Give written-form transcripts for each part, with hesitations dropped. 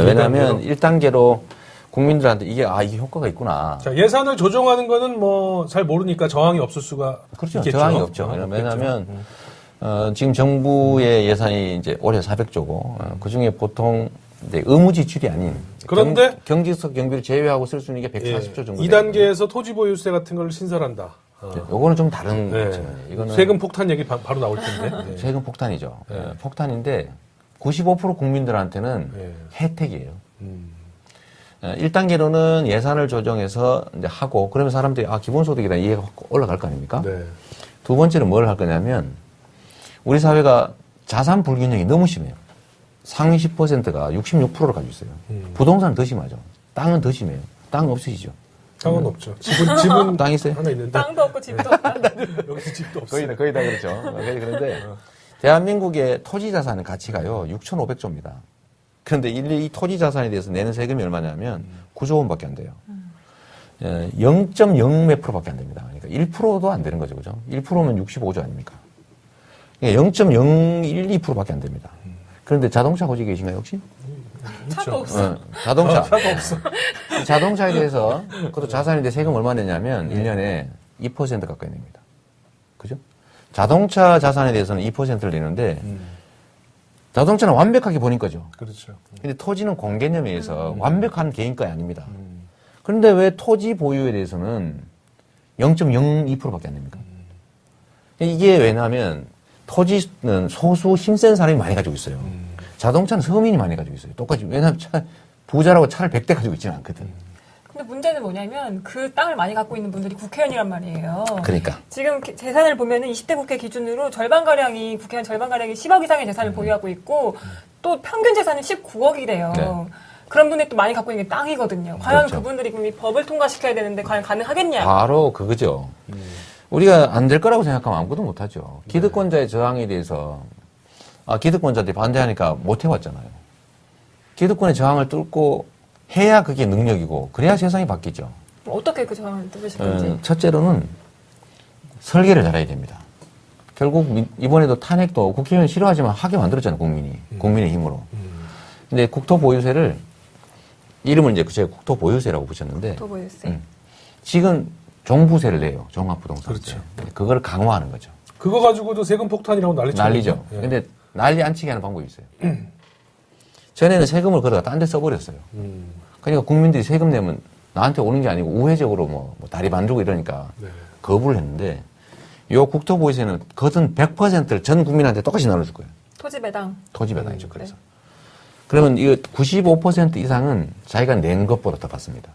왜냐하면 1단계로 국민들한테 이게 효과가 있구나. 자, 예산을 조정하는 거는 뭐 잘 모르니까 저항이 없을 수가 그렇죠. 있겠죠. 저항이 없죠. 왜냐하면 지금 정부의 예산이 이제 올해 400조고 그 중에 보통 이제 의무 지출이 아닌 그런데 경지석 경비를 제외하고 쓸 수 있는 게 140조 정도. 2단계에서 토지 보유세 같은 걸 신설한다. 요거는 좀 다른 네. 거죠. 이거는 세금 폭탄 얘기 바로 나올 텐데. 네. 세금 폭탄이죠. 네. 폭탄인데 95% 국민들한테는 혜택이에요. 1단계로는 예산을 조정해서 이제 하고 그러면 사람들이 기본소득이다 이해가 올라갈 거 아닙니까? 네. 두 번째는 뭘 할 거냐면 우리 사회가 자산 불균형이 너무 심해요. 상위 10%가 66%를 가지고 있어요. 부동산은 더 심하죠. 땅은 더 심해요. 땅 없으시죠? 땅은 없죠. 집은 땅 있어요? 하나 있는데. 땅도 없고 집도 없다. 여기 집도 없어요. 거의 다 그렇죠. 그런데 대한민국의 토지 자산의 가치가요 6,500조입니다. 그런데 이 토지 자산에 대해서 내는 세금이 얼마냐면 9조 원밖에 안 돼요. 0.0 몇 프로밖에 안 됩니다. 그러니까 1%도 안 되는 거죠, 그죠? 1%면 65조 아닙니까? 0.012%밖에 안 됩니다. 그런데 자동차 가지고 계신가요, 혹시? 차도 없어. 자동차. 차도 없어. 자동차에 대해서 그것도 자산인데 세금 얼마 내냐면 1년에 2% 가까이 냅니다. 그죠? 자동차 자산에 대해서는 2%를 내는데 자동차는 완벽하게 본인 거죠. 그렇죠. 근데 토지는 공개념에 의해서 완벽한 개인가이 아닙니다. 그런데 왜 토지 보유에 대해서는 0.02%밖에 안 됩니까? 이게 왜냐하면 토지는 소수 힘센 사람이 많이 가지고 있어요. 자동차는 서민이 많이 가지고 있어요. 똑같이. 왜냐하면 부자라고 차를 100대 가지고 있지는 않거든. 근데 문제는 뭐냐면 그 땅을 많이 갖고 있는 분들이 국회의원이란 말이에요. 그러니까. 지금 재산을 보면은 20대 국회 기준으로 국회의원 절반가량이 10억 이상의 재산을 보유하고 있고 또 평균 재산은 19억이래요. 네. 그런 분들이 또 많이 갖고 있는 게 땅이거든요. 과연 그렇죠. 그분들이 그럼 이 법을 통과시켜야 되는데 과연 가능하겠냐? 바로 그거죠. 우리가 안 될 거라고 생각하면 아무것도 못하죠. 기득권자의 저항에 대해서 기득권자들이 반대하니까 못 해왔잖아요. 기득권의 저항을 뚫고 해야 그게 능력이고 그래야 세상이 바뀌죠. 어떻게 그 저항을 뚫으실 건지. 첫째로는 설계를 잘해야 됩니다. 결국 이번에도 탄핵도 국회의원 싫어하지만 하게 만들었잖아요. 국민의 힘으로. 근데 국토보유세를 이름을 이제 제가 국토보유세라고 붙였는데 국토보유세. 지금 종부세를 내요. 종합부동산. 그렇죠. 그걸 강화하는 거죠. 그거 가지고도 세금 폭탄이라고 난리죠. 예. 근데 난리 안 치게 하는 방법이 있어요. 전에는 세금을 걸어가 딴 데 써버렸어요. 그러니까 국민들이 세금 내면 나한테 오는 게 아니고 우회적으로 뭐 다리 만들고 이러니까 거부를 했는데 요 국토보유세는 거둔 100%를 전 국민한테 똑같이 나눠줄 거예요. 토지 배당. 토지 배당이죠. 그래서. 그러면 이거 95% 이상은 자기가 낸 것보다 더 받습니다.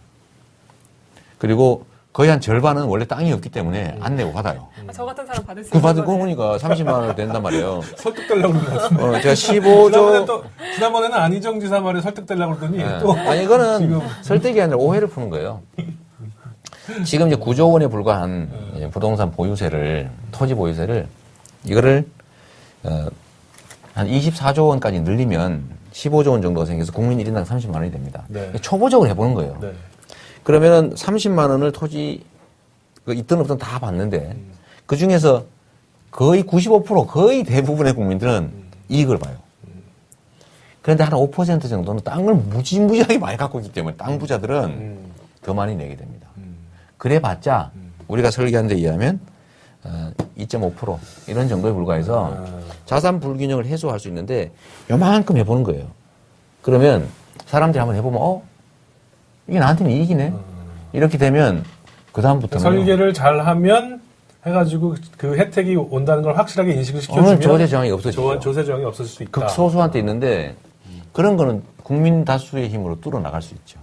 그리고 거의 한 절반은 원래 땅이 없기 때문에 안 내고 받아요. 저 같은 사람 받을 수 그 있는 받은 거 거네. 보니까 30만 원을 낸단 말이에요. 설득되려고 그러는 것 같습니다. 제가 15조. 지난번에는 안희정 지사 말에 설득되려고 그러더니 또. 아니, 이거는 지금. 설득이 아니라 오해를 푸는 거예요. 지금 이제 9조 원에 불과한 부동산 보유세를, 토지 보유세를, 이거를, 한 24조 원까지 늘리면 15조 원 정도가 생겨서 국민 1인당 30만 원이 됩니다. 네. 초보적으로 해보는 거예요. 네. 그러면은 30만 원을 토지, 있든 없든 다 받는데, 그 중에서 거의 95% 거의 대부분의 국민들은 이익을 봐요. 그런데 한 5% 정도는 땅을 무지무지하게 많이 갖고 있기 때문에 땅 부자들은 더 많이 내게 됩니다. 그래봤자 우리가 설계한 데 의하면 2.5% 이런 정도에 불과해서 자산 불균형을 해소할 수 있는데 요만큼 해보는 거예요. 그러면 사람들이 한번 해보면 이게 나한테는 이익이네. 이렇게 되면 그 다음부터는 설계를 잘하면 해가지고 그 혜택이 온다는 걸 확실하게 인식을 시켜주면 조세 저항이 없어지죠. 조세 저항이 없어질 수 있다. 극소수한테 있는데 그런 거는 국민 다수의 힘으로 뚫어 나갈 수 있죠.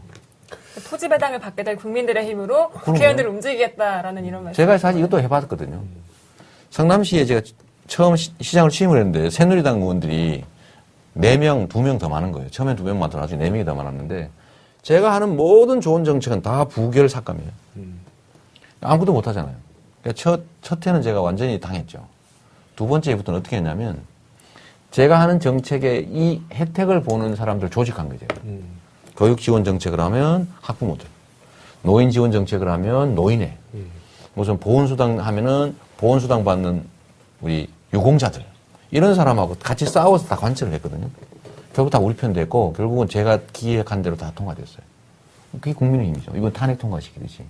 토지 배당을 받게 될 국민들의 힘으로 국회의원들을 움직이겠다라는 이런 말씀. 제가 사실 이것도 해봤거든요. 성남시에 제가 처음 시장을 취임을 했는데 새누리당 의원들이 4명, 2명 더 많은 거예요. 처음엔 2명 많더라 나중에 4명이 더 많았는데 제가 하는 모든 좋은 정책은 다 부결 삭감이에요. 아무것도 못 하잖아요. 그러니까 첫 해는 제가 완전히 당했죠. 두 번째 해부터는 어떻게 했냐면 제가 하는 정책에 이 혜택을 보는 사람들 조직한 거죠. 교육 지원 정책을 하면 학부모들, 노인 지원 정책을 하면 노인회, 무슨 보훈수당 하면은 보훈수당 받는 우리 유공자들 이런 사람하고 같이 싸워서 다 관철을 했거든요. 결국 다 우리 편 됐고 결국은 제가 기획한 대로 다 통과됐어요. 그게 국민의힘이죠. 이건 탄핵 통과시키듯이.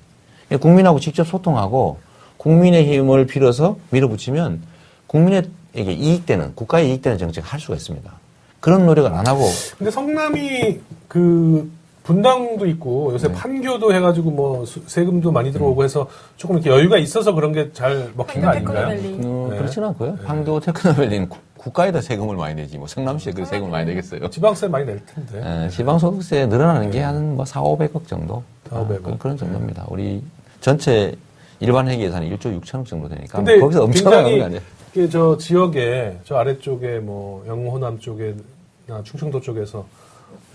국민하고 직접 소통하고 국민의힘을 빌어서 밀어붙이면 국민에게 이익되는 국가에 이익되는 정책을 할 수가 있습니다. 그런 노력을 안 하고. 근데 성남이 그 분당도 있고 요새 네. 판교도 해가지고 뭐 세금도 많이 들어오고 해서 조금 이렇게 여유가 있어서 그런 게 잘 먹힌 거 아닌가요? 네. 그렇지는 않고요. 판교 테크노밸리는 국가에다 세금을 많이 내지 뭐 성남시에 그 세금을 많이 내겠어요. 지방세 많이 낼 텐데. 지방소득세 늘어나는 게 한 뭐 4,500억 정도. 4,500억. 그런 정도입니다. 우리 전체 일반 회계 예산이 1조 6천억 정도 되니까 근데 거기서 엄청나게 거 아니에요. 이게 저 지역에 저 아래쪽에 뭐 영호남 쪽에나 충청도 쪽에서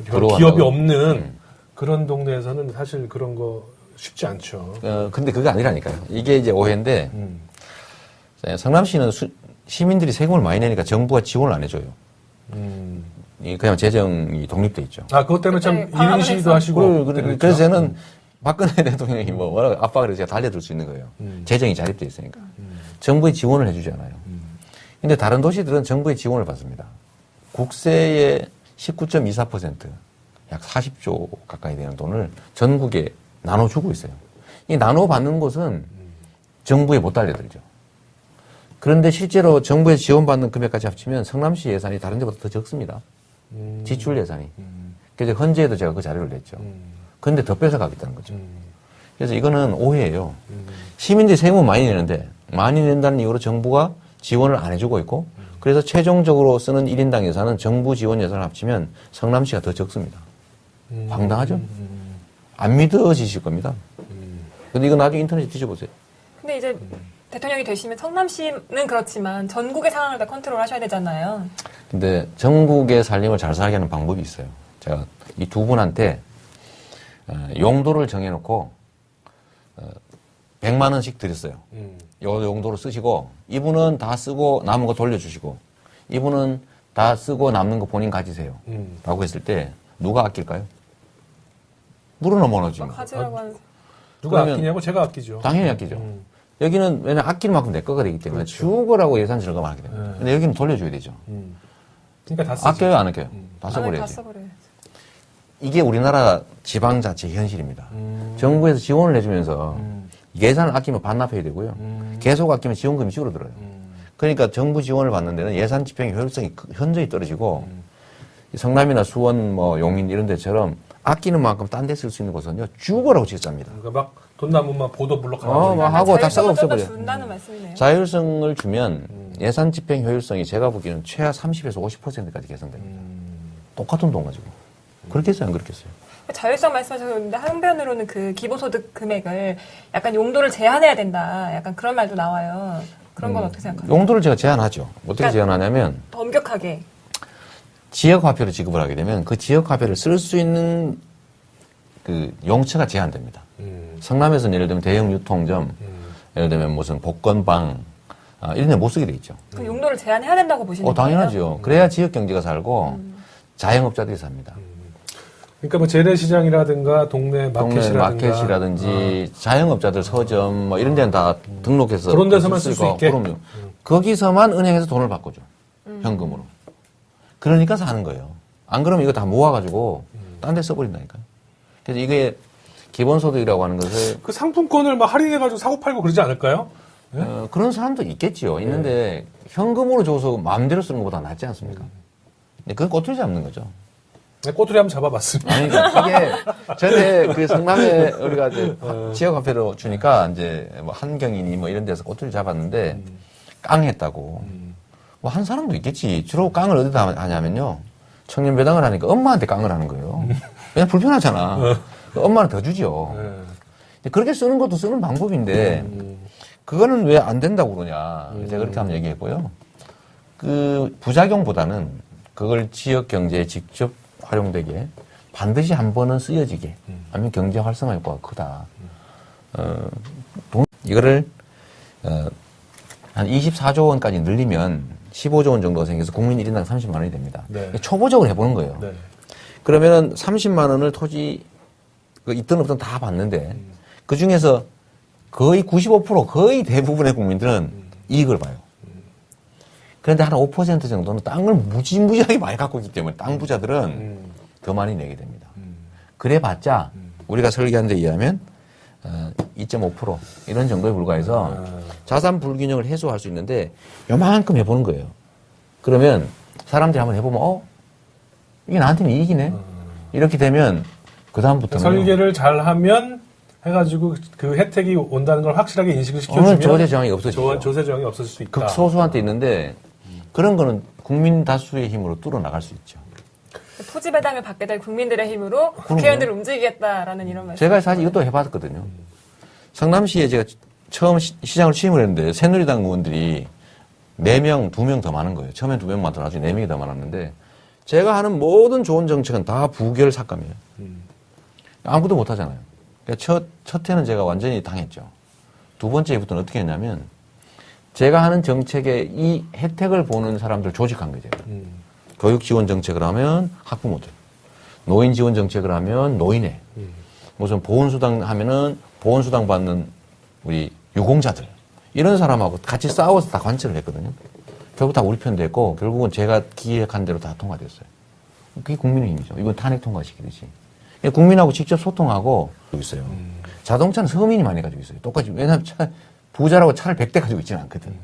별 기업이 없는 그런 동네에서는 사실 그런 거 쉽지 않죠. 근데 그게 아니라니까요. 이게 이제 오해인데 성남시는 시민들이 세금을 많이 내니까 정부가 지원을 안 해줘요. 그냥 재정이 독립돼 있죠. 아, 그것 때문에 참 이른 시위도 하시고. 그래서 저는 박근혜 대통령이 뭐라고 압박을 해서 제가 달려들 수 있는 거예요. 재정이 자립돼 있으니까. 정부의 지원을 해주지 않아요. 근데 다른 도시들은 정부의 지원을 받습니다. 국세의 19.24%, 약 40조 가까이 되는 돈을 전국에 나눠주고 있어요. 이 나눠받는 곳은 정부에 못 달려들죠. 그런데 실제로 정부에 지원받는 금액까지 합치면 성남시 예산이 다른 데보다 더 적습니다. 지출 예산이. 그래서 헌재에도 제가 그 자료를 냈죠. 그런데 더 뺏어가겠다는 거죠. 그래서 이거는 오해예요. 시민들이 세금을 많이 내는데 많이 낸다는 이유로 정부가 지원을 안 해주고 있고 그래서 최종적으로 쓰는 1인당 예산은 정부 지원 예산을 합치면 성남시가 더 적습니다. 황당하죠? 안 믿어지실 겁니다. 근데 이거 나중에 인터넷에 뒤져보세요. 근데 이제 대통령이 되시면 성남시는 그렇지만 전국의 상황을 다 컨트롤 하셔야 되잖아요. 근데 전국의 살림을 잘 살게 하는 방법이 있어요. 제가 이 두 분한테 용도를 정해놓고 100만 원씩 드렸어요. 요 용도로 쓰시고 이분은 다 쓰고 남은 거 돌려주시고 이분은 다 쓰고 남는 거 본인 가지세요. 라고 했을 때 누가 아낄까요? 물어나 모르지. 가지라고 하는. 누가 아끼냐고 제가 아끼죠. 당연히 아끼죠. 여기는 왜냐면 아끼는 만큼 내 거가 되기 때문에 그렇죠. 주거라고 예산 절감을 하게 됩니다. 근데 여기는 돌려줘야 되죠. 그러니까 다 쓰지. 아껴요, 안 아껴요? 다 써버려야지. 이게 우리나라 지방자치 현실입니다. 정부에서 지원을 해주면서 예산을 아끼면 반납해야 되고요. 계속 아끼면 지원금이 줄어들어요. 그러니까 정부 지원을 받는 데는 예산 집행의 효율성이 현저히 떨어지고 성남이나 수원, 뭐 용인 이런 데처럼 아끼는 만큼 딴 데 쓸 수 있는 곳은요 주거라고 지었답니다. 그러니까 막 돈 남으면 보도 블록하고 막 하고 다 썩어 없어버려. 준다는 말씀이네요. 자율성을 주면 예산 집행 효율성이 제가 보기에는 최하 30에서 50%까지 개선됩니다. 똑같은 돈 가지고. 그렇겠어요, 안 그렇겠어요? 자율성 말씀하셨는데 한편으로는 그 기본소득 금액을 약간 용도를 제한해야 된다. 약간 그런 말도 나와요. 그런 건 어떻게 생각하세요? 용도를 제가 제한하죠. 어떻게 그러니까 제한하냐면 더 엄격하게. 지역화폐를 지급을 하게 되면 그 지역화폐를 쓸 수 있는 그 용처가 제한됩니다. 성남에서는 예를 들면 대형 유통점, 예를 들면 무슨 복권방, 이런 데 못 쓰게 돼 있죠. 그 용도를 제한해야 된다고 보시는 거예요? 당연하죠. 그래야 지역 경제가 살고 자영업자들이 삽니다. 그러니까 뭐 재래시장이라든가 동네 마켓이라든지 자영업자들 서점 뭐 이런 데는 다 등록해서 그런 데서만 쓸 수 있게. 그럼요. 거기서만 은행에서 돈을 바꿔줘. 현금으로. 그러니까 사는 거예요. 안 그러면 이거 다 모아가지고 딴 데 써버린다니까요. 그래서 이게 기본소득이라고 하는 것을 그 상품권을 막 할인해가지고 사고 팔고 그러지 않을까요? 네? 그런 사람도 있겠지요. 있는데 현금으로 줘서 마음대로 쓰는 것보다 낫지 않습니까? 그건 꼬투리 잡는 거죠. 네, 꼬투리 한번 잡아봤습니다. 아니, 이게 전에 그 성남에 우리가 이제 지역화폐로 주니까 이제 뭐 한경이니 뭐 이런 데서 꼬투리 잡았는데 깡했다고. 뭐 한 사람도 있겠지. 주로 깡을 어디다 하냐면요. 청년배당을 하니까 엄마한테 깡을 하는 거예요. 그냥 불편하잖아. 엄마는 더 주죠. 그렇게 쓰는 것도 쓰는 방법인데 그거는 왜 안 된다고 그러냐. 제가 그렇게 한번 얘기했고요. 그 부작용보다는 그걸 지역 경제에 직접 활용되게 반드시 한 번은 쓰여지게 아니면 경제 활성화 효과가 크다. 이거를 한 24조 원까지 늘리면 15조 원 정도가 생겨서 국민 1인당 30만 원이 됩니다. 네. 초보적으로 해보는 거예요. 네. 그러면은 30만 원을 토지 있든 없든 다 받는데 그 중에서 거의 95% 거의 대부분의 국민들은 이익을 봐요. 그런데 한 5% 정도는 땅을 무지무지하게 많이 갖고 있기 때문에 땅 부자들은 더 많이 내게 됩니다. 그래봤자 우리가 설계한 데 의하면 2.5% 이런 정도에 불과해서 자산 불균형을 해소할 수 있는데 요만큼 해보는 거예요. 그러면 사람들이 한번 해보면 이게 나한테는 이익이네. 이렇게 되면 그 다음부터는 설계를 잘하면 해가지고 그 혜택이 온다는 걸 확실하게 인식을 시켜주면 조세 저항이 없어지죠. 조세 저항이 없어질 수 있다. 극소수한테 있는데 그런 거는 국민 다수의 힘으로 뚫어 나갈 수 있죠. 토지 배당을 받게 될 국민들의 힘으로 국회의원들을 움직이겠다라는 이런 말씀. 제가 사실 이것도 해봤거든요. 성남시에 제가 처음 시장을 취임을 했는데 새누리당 의원들이 4명, 2명 더 많은 거예요. 처음엔 2명 많더라 나중에 4명이 더 많았는데 제가 하는 모든 좋은 정책은 다 부결 삭감이에요. 아무것도 못 하잖아요. 그러니까 첫 해는 제가 완전히 당했죠. 두 번째 해부터는 어떻게 했냐면 제가 하는 정책에 이 혜택을 보는 사람들 조직한 거죠. 교육 지원 정책을 하면 학부모들, 노인 지원 정책을 하면 노인회, 무슨 보훈수당 하면은 보훈수당 받는 우리 유공자들 이런 사람하고 같이 싸워서 다 관철을 했거든요. 결국 다 우리 편 됐고 결국은 제가 기획한 대로 다 통과됐어요. 그게 국민의힘이죠. 이건 탄핵 통과시키듯이. 국민하고 직접 소통하고 있어요. 자동차는 서민이 많이 가지고 있어요. 똑같이. 왜냐하면 부자라고 차를 100대 가지고 있지는 않거든.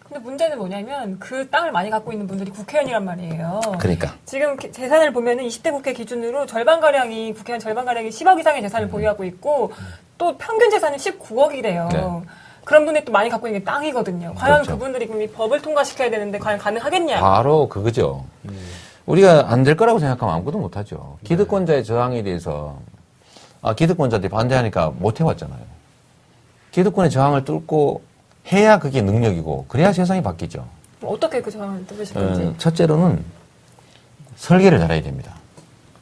근데 문제는 뭐냐면 그 땅을 많이 갖고 있는 분들이 국회의원이란 말이에요. 그러니까. 지금 재산을 보면은 20대 국회 기준으로 절반가량이, 국회의원 절반가량이 10억 이상의 재산을 보유하고 있고 또 평균 재산이 19억이래요. 네. 그런 분들이 또 많이 갖고 있는 게 땅이거든요. 과연 그렇죠. 그분들이 그럼 이 법을 통과시켜야 되는데 과연 가능하겠냐. 바로 그거죠. 우리가 안 될 거라고 생각하면 아무것도 못하죠. 기득권자의 저항에 대해서 기득권자들이 반대하니까 못 해왔잖아요. 기득권의 저항을 뚫고 해야 그게 능력이고 그래야 세상이 바뀌죠. 어떻게 그 저항을 뚫으실 건지. 첫째로는 설계를 잘해야 됩니다.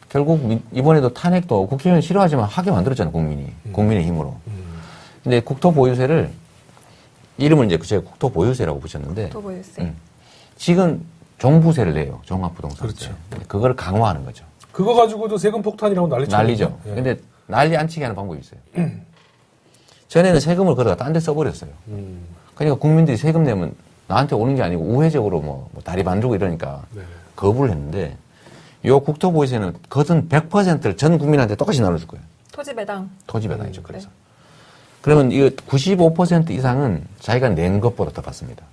결국 이번에도 탄핵도 국회의원 싫어하지만 하게 만들었잖아요. 국민의 힘으로. 근데 국토보유세를 이름을 이제 제가 국토보유세라고 붙였는데 국토보유세. 지금 종부세를 내요. 종합부동산세. 그렇죠. 그걸 강화하는 거죠. 그거 가지고도 세금 폭탄이라고 난리죠. 예. 근데 난리 안 치게 하는 방법이 있어요. 전에는 세금을 걸어다 딴 데 써버렸어요. 그러니까 국민들이 세금 내면 나한테 오는 게 아니고 우회적으로 뭐 다리 만들고 이러니까 네. 거부를 했는데 요 국토보유세는 거둔 100%를 전 국민한테 똑같이 나눠줄 거예요. 토지 배당. 토지 배당이죠. 그래서. 그러면 이거 95% 이상은 자기가 낸 것보다 더 받습니다.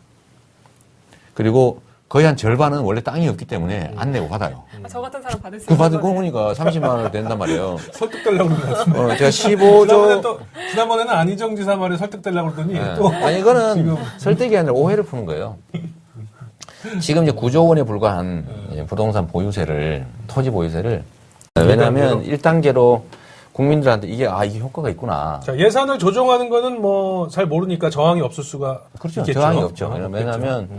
그리고 거의 한 절반은 원래 땅이 없기 때문에 안 내고 받아요. 저 같은 사람 받을 수 그 있는 받은 거 거네. 보니까 30만 원을 낸단 말이에요. 설득되려고 그러는 것 같은데. 제가 15조. 지난번에는 안희정 지사 말에 설득되려고 그러더니 네. 또. 아니, 이거는 지금. 설득이 아니라 오해를 푸는 거예요. 지금 이제 9조 원에 불과한 부동산 보유세를, 토지 보유세를. 왜냐하면 1단계로 국민들한테 이게 효과가 있구나. 자, 예산을 조정하는 거는 뭐 잘 모르니까 저항이 없을 수가 그렇죠. 있겠죠. 저항이 없죠. 왜냐하면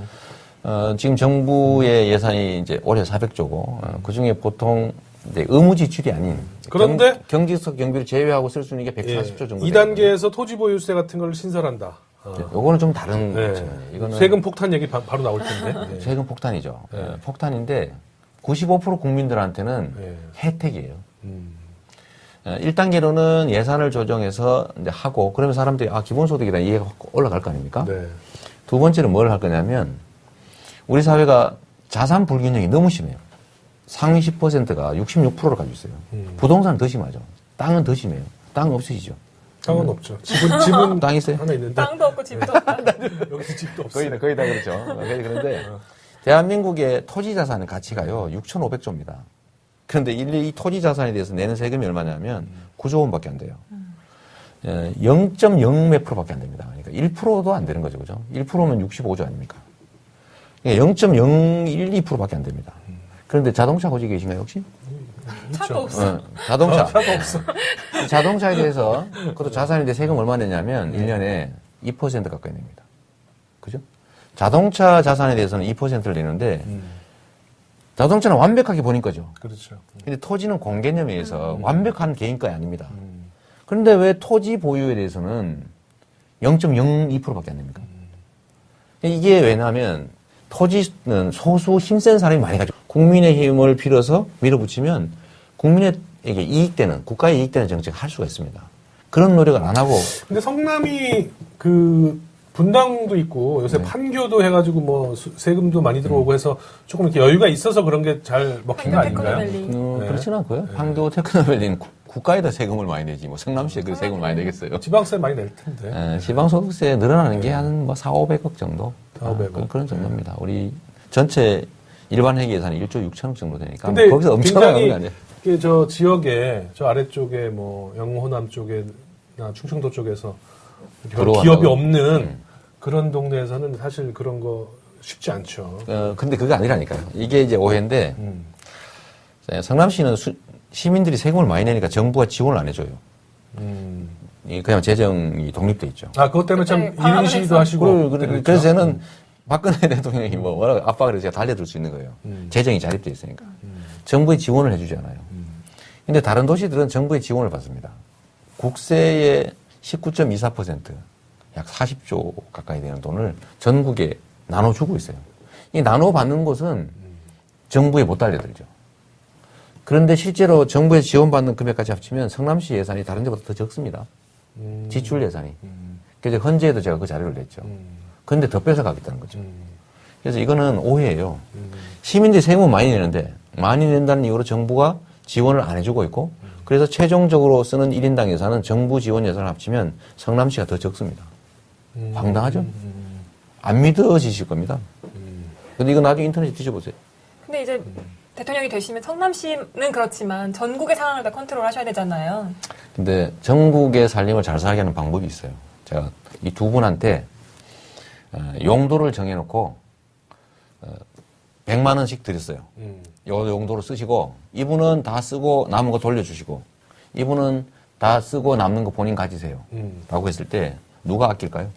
지금 정부의 예산이 이제 올해 400조고 그 중에 보통 이제 의무 지출이 아닌 그런데 경지석 경비를 제외하고 쓸 수 있는 게 140조 정도. 2단계에서 토지 보유세 같은 걸 신설한다. 요거는 좀 다른 네. 거죠. 이거는 세금 폭탄 얘기 바로 나올 텐데. 네. 세금 폭탄이죠. 네. 폭탄인데 95% 국민들한테는 네. 혜택이에요. 1단계로는 예산을 조정해서 이제 하고 그러면 사람들이 기본소득이다 이해가 올라갈 거 아닙니까? 네. 두 번째는 뭘 할 거냐면 우리 사회가 자산 불균형이 너무 심해요. 상위 10%가 66%를 가지고 있어요. 부동산은 더 심하죠. 땅은 더 심해요. 땅 없으시죠? 땅은 없죠. 집은 땅 있어요? 하나 있는데. 땅도 없고 집도 없다. 여기서 집도 없어요. 거의 다 그렇죠. 그런데 대한민국의 토지 자산의 가치가요 6,500조입니다. 그런데 이 토지 자산에 대해서 내는 세금이 얼마냐면 9조 원밖에 안 돼요. 0.0 몇 프로밖에 안 됩니다. 그러니까 1%도 안 되는 거죠, 그죠? 1%면 65조 아닙니까? 0.012%밖에 안 됩니다. 그런데 자동차 가지고 계신가요, 혹시? 차도 없어. 자동차. 차도 없어. 이 자동차에 대해서 그것도 자산인데 세금 얼마 내냐면 1년에 2% 가까이 냅니다. 그죠? 자동차 자산에 대해서는 2%를 내는데 자동차는 완벽하게 본인 거죠. 그렇죠. 근데 토지는 공개념에 의해서 완벽한 개인가이 아닙니다. 그런데 왜 토지 보유에 대해서는 0.02%밖에 안 됩니까? 이게 왜냐하면 토지는 소수 힘센 사람이 많이 가지고 국민의 힘을 빌어서 밀어붙이면 국민에게 이익되는, 국가에 이익되는 정책을 할 수가 있습니다. 그런 노력을 안 하고. 근데 성남이 그 분당도 있고 요새 판교도 해가지고 뭐 세금도 많이 들어오고 해서 조금 이렇게 여유가 있어서 그런 게 잘 먹힌 거 아닌가요? 네. 그렇지는 않고요. 판교 테크노밸리는 국가에다 세금을 많이 내지, 뭐 성남시에 그 세금을 많이 내겠어요. 지방세 많이 낼 텐데. 지방소득세 늘어나는 게 한 뭐 4,500억 정도. 4,500억. 그런 정도입니다. 우리 전체 일반 회계 예산이 1조 6천억 정도 되니까. 근데 거기서 엄청나게 하는 거 아니에요? 굉장히 저 지역에, 저 아래쪽에 뭐 영호 호남 쪽에나 충청도 쪽에서 별 기업이 없는 그런 동네에서는 사실 그런 거 쉽지 않죠. 근데 그게 아니라니까요. 이게 이제 오해인데, 성남시는 시민들이 세금을 많이 내니까 정부가 지원을 안 해줘요. 그냥 재정이 독립돼 있죠. 아, 그것 때문에 참 이른 시위도 하시고. 그래서 저는 박근혜 대통령이 뭐라고 압박을 해서 제가 달려들 수 있는 거예요. 재정이 자립돼 있으니까. 정부의 지원을 해주지 않아요. 근데 다른 도시들은 정부의 지원을 받습니다. 국세의 19.24%, 약 40조 가까이 되는 돈을 전국에 나눠주고 있어요. 이 나눠받는 곳은 정부에 못 달려들죠. 그런데 실제로 정부에서 지원받는 금액까지 합치면 성남시 예산이 다른 데보다 더 적습니다. 지출 예산이. 그래서 헌재에도 제가 그 자료를 냈죠. 그런데 더 뺏어가겠다는 거죠. 그래서 이거는 오해예요. 시민들이 세금을 많이 내는데 많이 낸다는 이유로 정부가 지원을 안 해주고 있고 그래서 최종적으로 쓰는 1인당 예산은 정부 지원 예산을 합치면 성남시가 더 적습니다. 황당하죠? 안 믿어지실 겁니다. 근데 이거 나중에 인터넷에 뒤져보세요. 근데 이제 대통령이 되시면 성남시는 그렇지만 전국의 상황을 다 컨트롤 하셔야 되잖아요. 근데 전국의 살림을 잘 살게 하는 방법이 있어요. 제가 이 두 분한테 용도를 정해놓고 100만 원씩 드렸어요. 요 용도로 쓰시고 이분은 다 쓰고 남은 거 돌려주시고 이분은 다 쓰고 남는 거 본인 가지세요. 라고 했을 때 누가 아낄까요?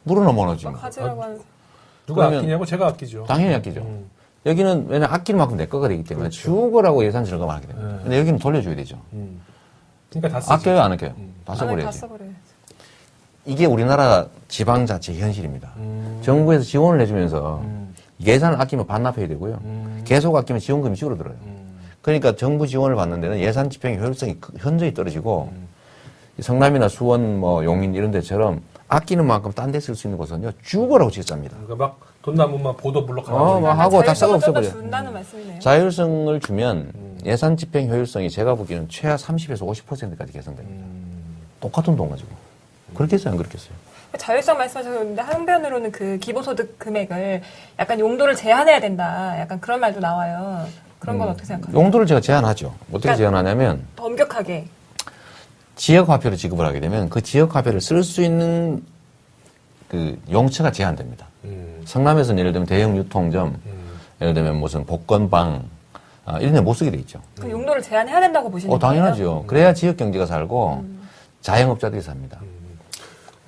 물어나 모노지. 가지라고 하는. 누가 아끼냐고 제가 아끼죠. 당연히 아끼죠. 여기는 왜냐면 아끼는 만큼 내 거가 되기 때문에 그렇죠. 주거라고 예산 절감을 하게 됩니다. 근데 여기는 돌려줘야 되죠. 그러니까 다 쓰죠. 아껴요, 안 아껴요? 다 다 써버려야지. 써버려야지. 이게 우리나라 지방자치 현실입니다. 정부에서 지원을 해주면서 예산을 아끼면 반납해야 되고요. 계속 아끼면 지원금이 줄어들어요. 그러니까 정부 지원을 받는 데는 예산 집행의 효율성이 현저히 떨어지고 성남이나 수원, 뭐 용인 이런 데처럼 아끼는 만큼 딴 데 쓸 수 있는 곳은요 죽어라고 지급합니다. 그러니까 막 돈 남으면 보도 불러가고. 막 하고 다 썩어 없애버려. 준다는 말씀이네요. 자율성을 주면 예산 집행 효율성이 제가 보기에는 최하 30에서 50%까지 개선됩니다. 똑같은 돈 가지고. 그렇겠어요, 안 그렇겠어요? 자율성 말씀하셨는데 한편으로는 그 기본소득 금액을 약간 용도를 제한해야 된다. 약간 그런 말도 나와요. 그런 건 어떻게 생각하세요? 용도를 제가 제한하죠. 어떻게 그러니까 제한하냐면 더 엄격하게. 지역화폐를 지급을 하게 되면 그 지역화폐를 쓸 수 있는 그 용처가 제한됩니다. 성남에서는 예를 들면 대형 유통점, 예를 들면 무슨 복권방, 이런 데 못 쓰게 돼 있죠. 그 용도를 제한해야 된다고 보시는 거예요? 당연하죠. 그래야 지역 경제가 살고 자영업자들이 삽니다.